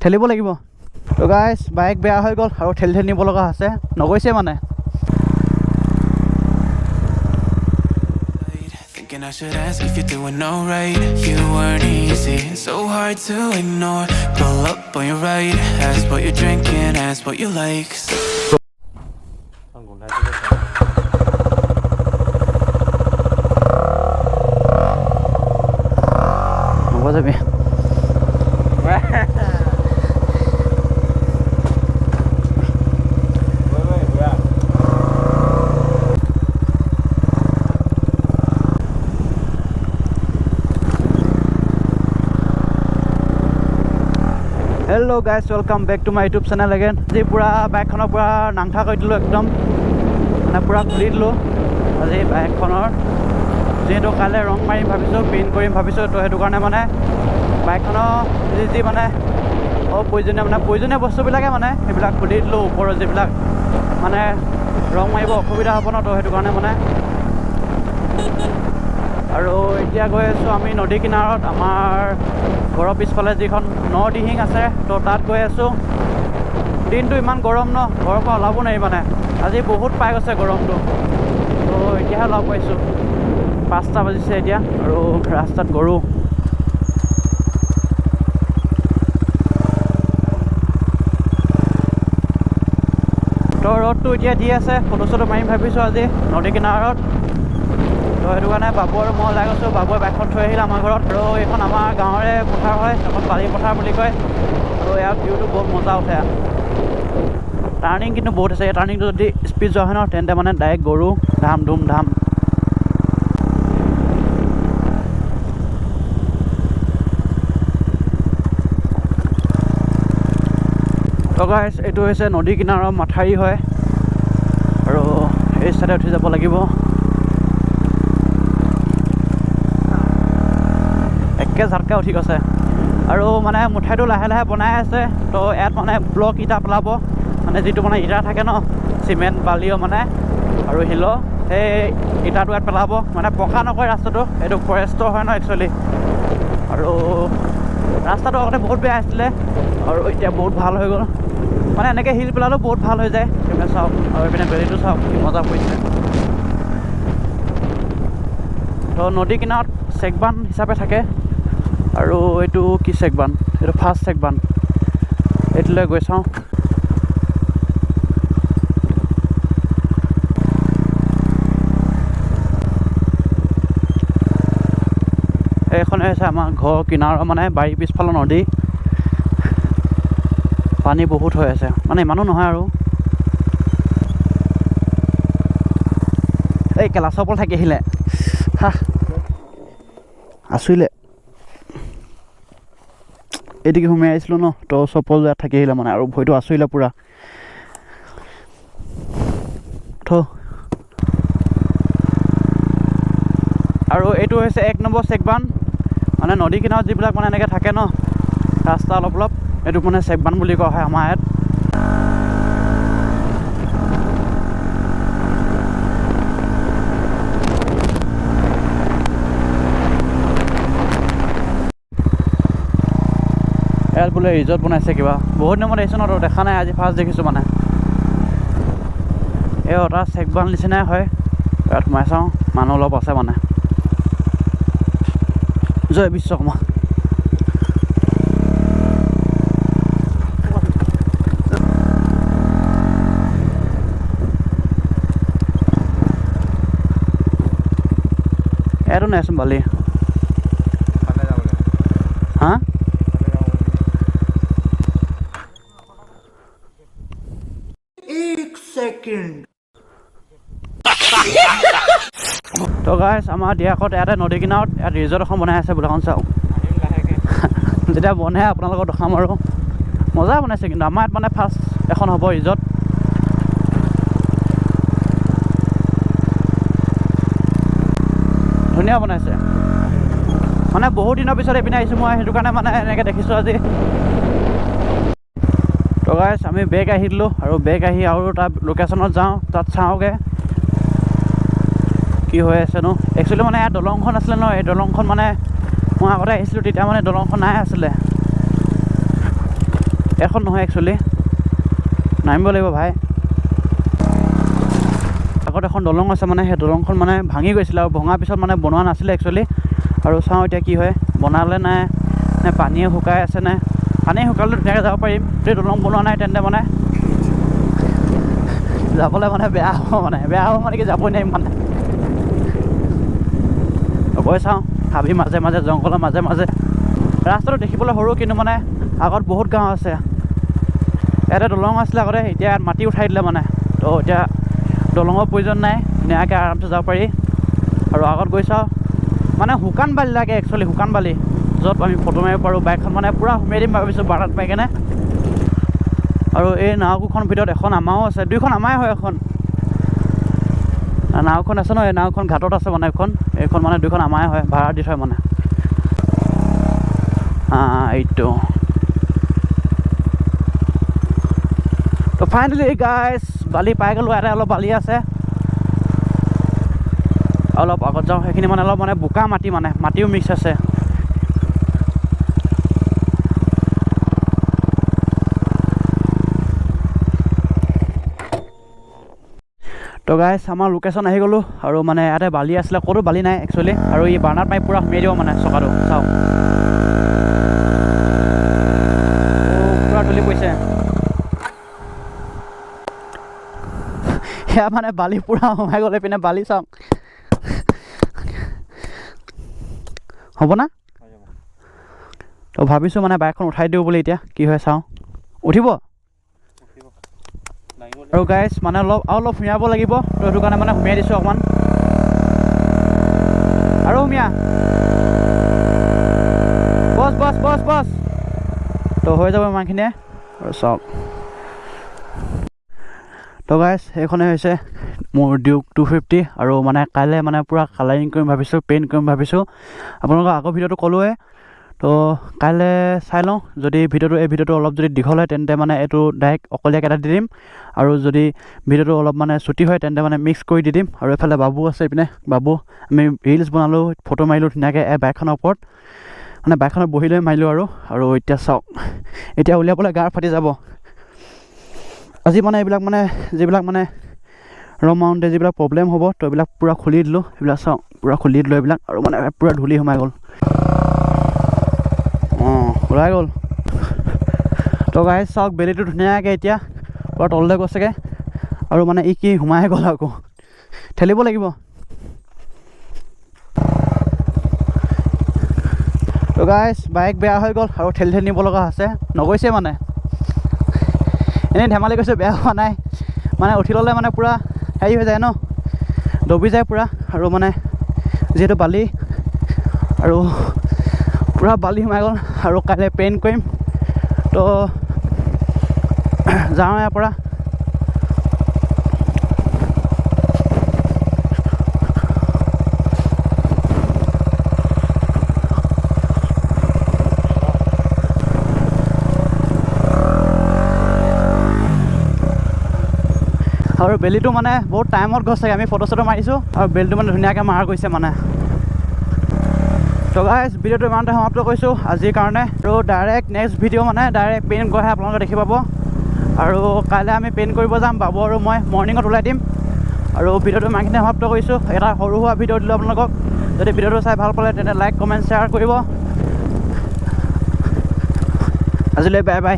ঠেলিব লাগিব তো guys bike বেয়া হৈ গ'ল আৰু ঠেলি ঠেলি নিব লগা আছে নগৈছে মানে I should ask if you're doing alright. You weren't easy, so hard to ignore. Pull up on your right, ask what you're drinking, ask what you like. What is it? Hello guys, welcome back to my YouTube channel again. Ji pura bike khonor pura nangtha koi dilu ekdom mane pura khuli dilu aji bike khonor jeto kale rong marim bhabiso paint korim bhabiso to hetu karone mane bike khonor ji mane o poisonia bostu bilage mane ebilak khuli dilu upor je bilak mane rong maribo okhubida hobo na to hetu karone mane আৰু এতিয়া গৈ আছোঁ আমি নদী কিনাৰত আমাৰ ঘৰৰ পিছফালে যিখন নদীহিং আছে তো তাত গৈ আছোঁ দিনটো ইমান গৰম ন ঘৰৰ পৰা ওলাব নোৱাৰি মানে আজি বহুত পাই গৈছে গৰমটো তো এতিয়াহে ওলাব পাইছোঁ 5টা বাজিছে এতিয়া আৰু ৰাস্তাত গৰু তো ৰ'দটো এতিয়া দি আছে ফটো চটো মাৰিম ভাবিছোঁ আজি নদী কিনাৰত তো সেইটো কাৰণে বাবু আৰু মই ওলাই গৈছোঁ বাবুৱে বাইকখন থৈ আহিলে আমাৰ ঘৰত আৰু এইখন আমাৰ গাঁৱৰে পথাৰ হয় এখন বালি পথাৰ বুলি কয় আৰু ইয়াত ভিউটো বহুত মজা উঠে টাৰ্ণিং কিন্তু বহুত আছে এই টাৰ্ণিংটো যদি স্পীড যোৱা হয় ন তেন্তে মানে ডাইৰেক্ট গৰু ধাম ধুম ধাম তো গাইছ এইটো হৈছে নদী কিনাৰৰ মাথাউৰি হয় আৰু এই চাইডে উঠি যাব লাগিব একে ঝাটকা উঠি গৈছে আৰু মানে মুঠাইটো লাহে লাহে বনাই আছে তো ইয়াত মানে ব্লক ইটা পেলাব মানে যিটো মানে ইটা থাকে ন চিমেণ্ট বালিও মানে আৰু শিলো সেই ইটাটো ইয়াত পেলাব মানে পকা নকয় ৰাস্তাটো এইটো ফৰেষ্টৰ হয় ন একচুৱেলি আৰু ৰাস্তাটো আগতে বহুত বেয়া আছিলে আৰু এতিয়া বহুত ভাল হৈ গ'ল মানে এনেকৈ শিল পেলালেও বহুত ভাল হৈ যায় এইপিনে চাওক আৰু এইপিনে বেলিটো চাওক কি মজা পৰিছে তো নদী কিনাৰত চেকবান হিচাপে থাকে আৰু এইটো কি চেকবান এইটো ফাৰ্ষ্ট চেকবান এইটোলৈ গৈ চাওঁ এইখনে হৈছে আমাৰ ঘৰৰ কিনাৰৰ মানে বাৰীৰ পিছফালৰ নদী পানী বহুত হৈ আছে মানে ইমানো নহয় আৰু এই কেলাচৰ ওপৰত থাকি আহিলে হা আছিলে এদিকে সোমাই আহিছিলোঁ ন তো চপল ইয়াত থাকি আহিলে মানে আৰু ভয়টো আচৰিলে পূৰা আৰু এইটো হৈছে 1 নম্বৰ চেকবান মানে নদী কিনাৰত যিবিলাক মানে এনেকৈ থাকে ন ৰাস্তা অলপ অলপ এইটো মানে চেকবান বুলি কোৱা হয় আমাৰ ইয়াত ইয়াত বোলে ৰিজৰ্ট বনাইছে কিবা বহুত দিনৰ মূৰত আহিছোঁ ন তো দেখা নাই আজি ফাৰ্ষ্ট দেখিছোঁ মানে এই এটা চেকবান নিচিনাই হয় ইয়াত সোমাই চাওঁ মানুহ অলপ আছে মানে জয় বিশ্বকৰ্মা ইয়াতো নাইচোন বালি হা তো গাইছ আমাৰ দিয়াকত ইয়াতে নদী কিনাৰত ইয়াত ৰিজৰ্ট এখন বনাই আছে বোলাখন চাওক যেতিয়া বনাই আপোনালোকক দেখাম আৰু মজা বনাইছে কিন্তু আমাৰ ইয়াত মানে ফাৰ্ষ্ট এখন হ'ব ৰিজৰ্ট ধুনীয়া বনাইছে মানে বহুত দিনৰ পিছত এইপিনে আহিছোঁ মই সেইটো কাৰণে মানে এনেকৈ দেখিছোঁ আজি তো গাইছ আমি বেগ আহি দিলোঁ আৰু বেগ আহি আৰু তাৰ লোকেশ্যনত যাওঁ তাত চাওঁগৈ কি হৈ আছে নো একচুৱেলি মানে ইয়াত দলংখন আছিলে ন এই দলংখন মানে মই আগতে আহিছিলোঁ তেতিয়া মানে দলংখন নাই আছিলে এখন নহয় একচুৱেলি নামিব লাগিব ভাই আগত এখন দলং আছে মানে সেই দলংখন মানে ভাঙি গৈছিলে আৰু ভঙাৰ পিছত মানে বনোৱা নাছিলে একচুৱেলি আৰু চাওঁ এতিয়া কি হয় বনালে নাই নে পানীয়ে শুকাই আছে নে পানী শুকালে ধুনীয়াকৈ যাব পাৰিম যদি দলং বনোৱা নাই তেন্তে মানে যাবলৈ মানে বেয়া হ'ব মানে কি যাবই নোৱাৰিম মানে গৈ চাওঁ হাবি মাজে মাজে জংঘলৰ মাজে মাজে ৰাস্তাটো দেখিবলৈ সৰু কিন্তু মানে আগত বহুত গাঁও আছে ইয়াতে দলং আছিলে আগতে এতিয়া ইয়াত মাটি উঠাই দিলে মানে তো এতিয়া দলঙৰ প্ৰয়োজন নাই ধুনীয়াকৈ আৰামছে যাব পাৰি আৰু আগত গৈ চাওঁ মানে শুকান বালি লাগে একচুৱেলি শুকান বালি য'ত আমি ফটো মাৰিব পাৰোঁ বাইকখন মানে পূৰা সুমিয়াই দিম ভাবিছোঁ বাৰাত পাই কেনে আৰু এই নাওখন ভিতৰত এখন আমাৰো আছে দুইখন আমাৰে হয় এখন নাওখন আছে ন এই নাওখন ঘাটত আছে মানে এইখন মানে দুইখন আমাৰে হয় ভাড়া দি থয় মানে এইটো তো ফাইনেলি গাইজ বালি পাই গ'লোঁ ইয়াতে অলপ বালি আছে অলপ আগত যাওঁ সেইখিনি মানে অলপ মানে বোকা মাটি মানে মাটিও মিক্স আছে তো গাইজ আমাৰ লোকেশ্যন আহি গ'লোঁ আৰু মানে ইয়াতে বালি আছিলে ক'তো বালি নাই একচুৱেলি আৰু এই বাৰ্ণাৰ পাই পূৰা সুমিয়াই দিব মানে চকাটো চাওঁ পূৰা তুলি পৰিছে সেয়া মানে বালি পূৰা সোমাই গ'লে পিনে বালি চাওঁ হ'ব না তো ভাবিছোঁ মানে বাইকখন উঠাই দিওঁ বুলি এতিয়া কি হয় চাওঁ উঠিব আৰু গাইজ মানে অলপ সুমিয়াব লাগিব তো সেইটো কাৰণে মানে সুমিয়াই দিছোঁ অকণমান আৰু সুমিয়া বছ তো হৈ যাব ইমানখিনিয়ে আৰু চাওক তো গাইজ এইখনে হৈছে মোৰ ডিউক 250 আৰু মানে কাইলৈ মানে পূৰা কালাৰিং কৰিম ভাবিছোঁ পেইণ্ট কৰিম ভাবিছোঁ আপোনালোকক আগৰ ভিডিঅ'টো ক'লোৱে তো কাইলৈ চাই লওঁ যদি এই ভিডিঅ'টো অলপ যদি দীঘল হয় তেন্তে মানে এইটো ডাইৰেক্ট অকলীয়াকৈ এটা দি দিম আৰু যদি ভিডিঅ'টো অলপ মানে ছুটি হয় তেন্তে মানে মিক্স কৰি দি দিম আৰু এইফালে বাবু আছে এইপিনে বাবু আমি ৰিলছ বনালোঁ ফটো মাৰিলোঁ ধুনীয়াকৈ বাইকখনৰ ওপৰত মানে বাইকখনত বহি লৈ মাৰিলোঁ আৰু এতিয়া চাওক এতিয়া উলিয়াবলৈ গা ফাটি যাব আজি মানে এইবিলাক মানে যিবিলাক মানে মাউণ্টে যিবিলাক প্ৰব্লেম হ'ব তো এইবিলাক পূৰা খুলি দিলোঁ এইবিলাক চাওঁ পূৰা খুলি দিলোঁ এইবিলাক আৰু মানে পূৰা ধূলি সোমাই গ'ল ওলাই গ'ল তো গাইজ চাওক বেলিটো ধুনীয়াকৈ এতিয়া পূৰা তললৈ গৈছেগৈ আৰু মানে কি সোমাই গ'ল আকৌ ঠেলিব লাগিব তো গাইজ বাইক বেয়া হৈ গ'ল আৰু ঠেলি নিব লগা আছে নগৈছে মানে এনেই ধেমালি কৈছে বেয়া হোৱা নাই মানে উঠি ল'লে মানে পূৰা হেৰি হৈ যায় ন দবি যায় পূৰা আৰু মানে যিহেতু বালি আৰু পূৰা বালি সোমাই গ'ল আৰু কাইলৈ পেইণ্ট কৰিম তো যাওঁ ইয়াৰ পৰা আৰু বেলিটো মানে বহুত টাইমত গৈছে আমি ফটো চটো মাৰিছোঁ আৰু বেলিটো মানে ধুনীয়াকৈ মাৰা গৈছে মানে তো গাইজ ভিডিঅ'টো ইমানতে সমাপ্ত কৰিছোঁ আজিৰ কাৰণে আৰু ডাইৰেক্ট নেক্সট ভিডিঅ' মানে ডাইৰেক্ট পেইণ্ট গৈহে আপোনালোকে দেখি পাব আৰু কাইলৈ আমি পেইণ্ট কৰিব যাম বাবু আৰু মই মৰ্ণিঙত ওলাই দিম আৰু ভিডিঅ'টো ইমানখিনি সমাপ্ত কৰিছোঁ এটা সৰু সুৰা ভিডিঅ' দিলোঁ আপোনালোকক যদি ভিডিঅ'টো চাই ভাল পালে তেন্তে লাইক কমেণ্ট শ্বেয়াৰ কৰিব আজিলৈ বাই বাই